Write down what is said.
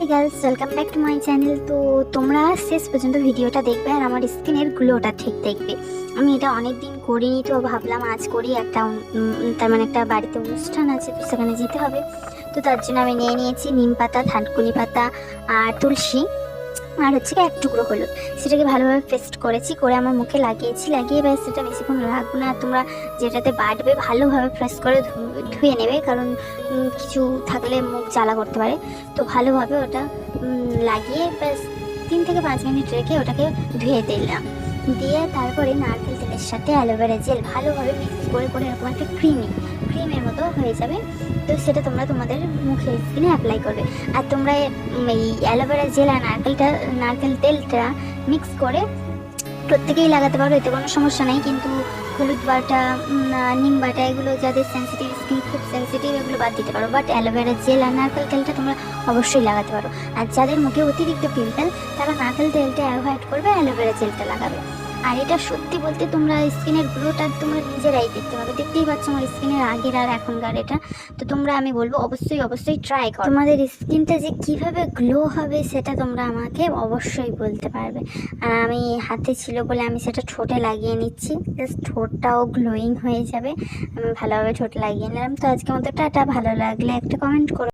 Girls welcome back to my channel. তো তোমরা শেষ পর্যন্ত ভিডিওটা দেখবে আর আমার স্কিনের গ্লোটা ঠিক দেখবে। আমি এটা অনেক দিন করিনি, তো ভাবলাম আজ করি। তার মানে একটা বাড়িতে অনুষ্ঠান আছে, তো সেখানে যেতে হবে। তো তার জন্য আমি নিয়ে নিয়েছি নিম পাতা, থানকুনি পাতা আর তুলসী, আর হচ্ছে কি এক টুকরো হলুদ। সেটাকে ভালোভাবে পেস্ট করেছি, করে আমার মুখে লাগিয়েছি। লাগিয়ে ব্যাস সেটা বেশিক্ষণ রাখবো না। তোমরা যেটাতে বাটবে ভালোভাবে ফ্রেশ করে ধুয়ে নেবে, কারণ কিছু থাকলে মুখ জ্বালা করতে পারে। তো ভালোভাবে ওটা লাগিয়ে ব্যাস 3 থেকে 5 মিনিট রেখে ওটাকে ধুয়ে দিলাম। দিয়ে তারপরে নারকেল তেলের সাথে অ্যালোভেরা জেল ভালোভাবে মিক্স করে করে এরকম একটা ক্রিমের মতো হয়ে যাবে। তো সেটা তোমরা তোমাদের মুখের স্কিনে অ্যাপ্লাই করবে। আর তোমরা এই অ্যালোভেরা জেল আর নারকেল তেলটা মিক্স করে প্রত্যেকেই লাগাতে পারো, এতে কোনো সমস্যা নেই। কিন্তু হলুদ বাটা, নিম বাটা, এগুলো যাদের সেন্সিটিভ স্কিন, খুব সেন্সিটিভ, এগুলো বাদ দিতে পারো। বাট অ্যালোভেরা জেল আর নারকেল তেলটা তোমরা অবশ্যই লাগাতে পারো। আর যাদের মুখে অতিরিক্ত পিম্পল, তারা নারকেল তেলটা অ্যাভয়েড করবে, অ্যালোভেরা জেলটা লাগাবে। আর এটা সত্যি বলতে তোমরা স্কিনের গ্লোটা তোমরা নিজেরাই দেখতে পাবে। দেখতেই পাচ্ছ আমার স্কিনের আগের আর এখনকার এটা। তো তোমরা, আমি বলবো অবশ্যই ট্রাই করো। তোমাদের স্কিনটা যে কিভাবে গ্লো হবে সেটা তোমরা আমাকে অবশ্যই বলতে পারবে। আর আমি হাতে ছিল বলে আমি সেটা ঠোঁটে লাগিয়ে নিচ্ছি, জাস্ট ঠোঁটটাও গ্লোয়িং হয়ে যাবে। আমি ভালোভাবে ঠোঁটে লাগিয়ে নিলাম। তো আজকের মতো টাটা। ভালো লাগলে একটা কমেন্ট করো।